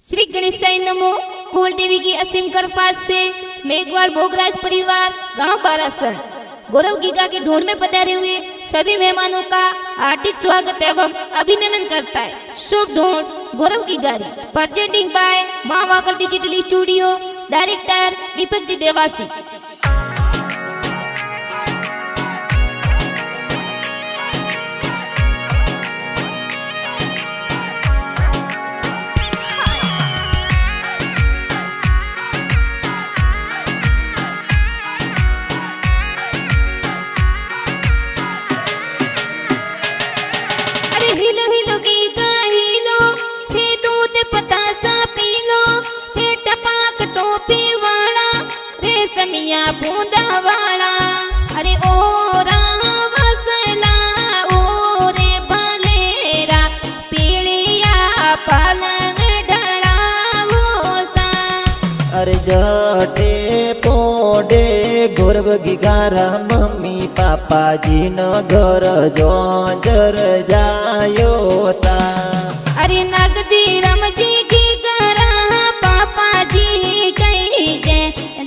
श्री गणेशाय नमो। कुल देवी की असीम कृपा से मेघवाड़ भोगराज परिवार गांव बारासर गौरव गीगा के ढोल में पधारे हुए सभी मेहमानों का हार्दिक स्वागत एवं अभिनंदन करता है। शुभ ढोल गौरव गीगारी प्रेजेंटिंग बाय मां Wakal digital studio, director Deepak ji Dewasi. हिलो हिलो गीगा हिलो, थे दूध पतासा पी लो, थे टपाक टोपी वाला, थे समिया बूंदा वाला। अरे ओ वसला ओ रे भलेरा, पीड़िया पलंग ढड़ावो सा। अरे जटे पोडे गौरव गीगारा मम्मी पापा जी न घर जोंजर जायो ता। अरे नगदी रमजी गीगारा पापा जी कही जे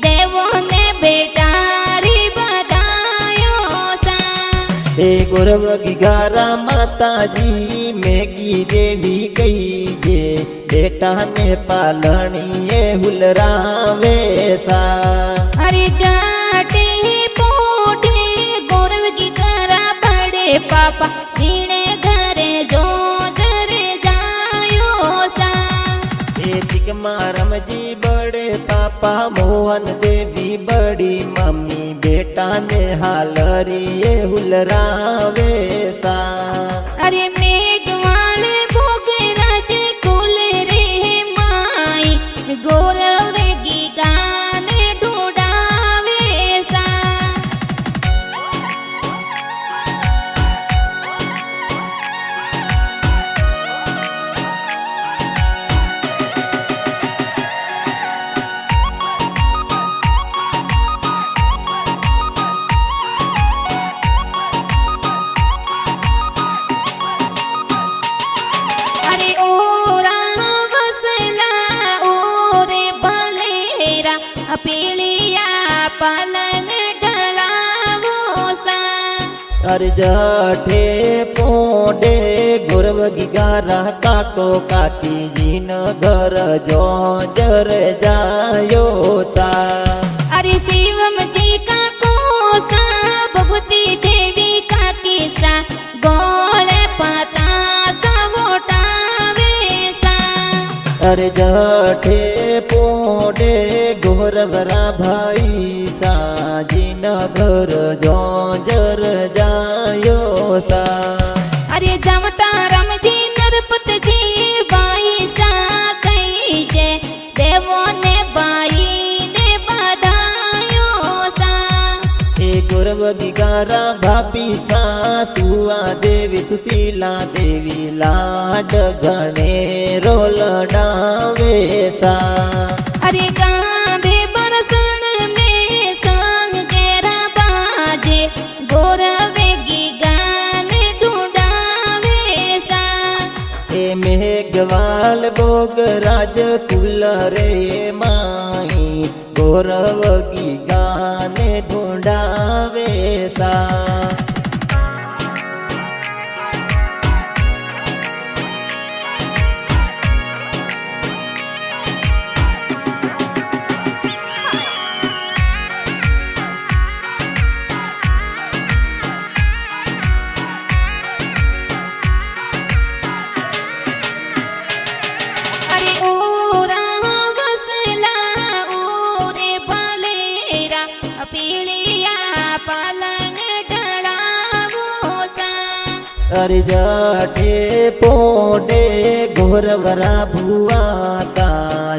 देवो ने बेटा री बधायो सा। हे गौरव गीगारा माता जी मेगी देवी कही जे बेटा ने पालणीए हुलरावे सा। अरे जाटे पोटे गौरव गीगारा बड़े पापा जीने घरे जो जरे जायो सा। हे तिकमारम जी बड़े पापा मोहन देवी बड़ी मम्मी बेटा ने हालरिए हुलरावे सा। अरे मेघवाल भोगराज कुल रे माई, गौरव गीगा ने ढूंढावे सा। अरे ओ वसला ओ रे भलेरा, पीड़िया पलंग ढड़ावो सा। अरे जठे पोडे गौरव गीगारा काको काकी जी न घर जोंजर जायो ता। अरे शिवम जी का कोसा भगवती देवी का किस्सा, गोल पता सा वोटावे सा। अरे जठे पोडे गौरवरा भाई सा जी न घर जोंजर जायो ता। अरे जमता रमजी नरपत जी बाई सा कही जे देवो ने बाई ने बधायो सा। ए गौरव गीगारा भाभी सा सुआ देवी सुशीला देवी लाड गणे रोलडावे सा। अरे गांवे बरसन में संग गेरा बाजे, गौरव गीगा ने ढूंढावे सा। ए मेघवाल भोगराज कुल रे माई, गौरव गीगा ने ढूंढावे सा। अरे ओ वसला ओ रे भलेरा, पीड़िया पलंग ढड़ावो सा। अरे जठे पोडे गौरवरा भुआ ता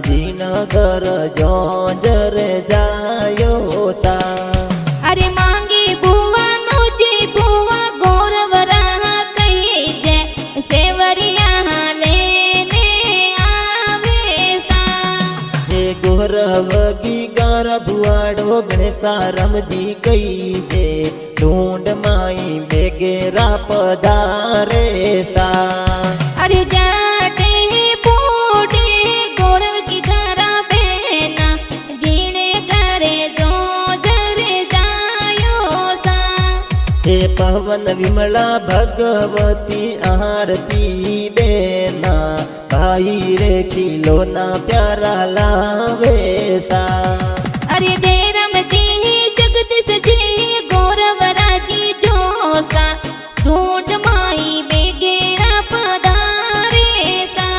जी न घर जोंजर जायो ता। अरे मांगी बुआ नोजी बुआ गौरव रहा कही जे सेवरिया लेने आवे सा। हे गौरव गीगारा बुआड़ो गणेशारम जी कही जे ढूंढ माई बेगेरा पधारे सा। अरे जाटे पोटे गो पवन विमला भगवती आरती बेना भाई रे खिलौना प्यारा लावे सा। अरे देरम जी जगदीश जी गौरव राजी जोसा ढूंढ माई बेगेरा पधारे सा।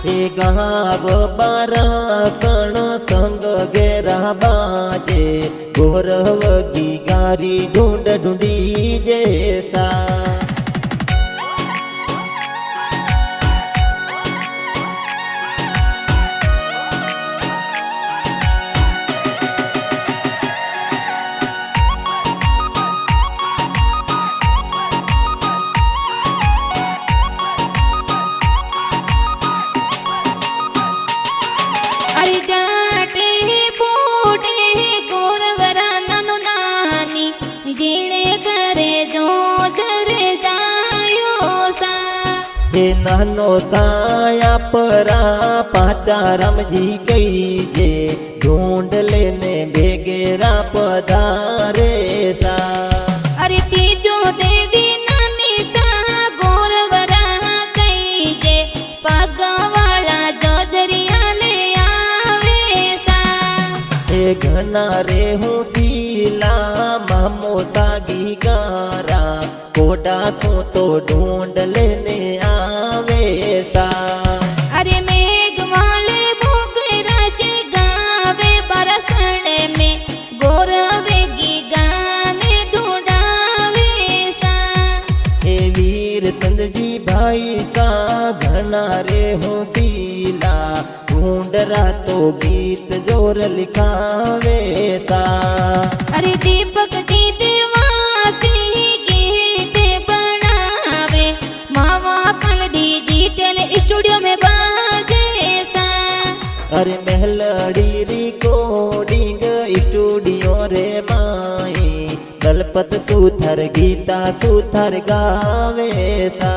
हे गाव बारासण संग गेरा बाजे गौरव की गारी ढूंढ ढूंढी जैसा। अरे जाटे फूटे गौरवरा ननु नानी जीणे करे जो जरे जायो सा। हे नानो साया परा पाचा रामजी कही जे ढूंढ लेने बेगेरा पधारे सा। अरे तीजो देवी नानी सा गौरवरा कही जे पगा वाला जोजरिया ले आवे सा। हे घना रे हूँ सीला मामो सागी गारा कोडा तो ढूंढ लेने आवे सा। अरे मेघ वाले भोग राज गावे बरसण में गौरवे की गाने ढूंढावे सा। हे वीर संत जी भाई सा घना रे हूँ सीला ढूंढ रहा तो गीत जोर लिखावे सा। अरे दीपक जी देवासी गीत बनावे मामा कल डिजिटल स्टूडियो में बाजे सा। अरे मेहलड़ी रिकॉर्डिंग स्टूडियो रे माई दलपत सुथर गीता सुथर गावे सा।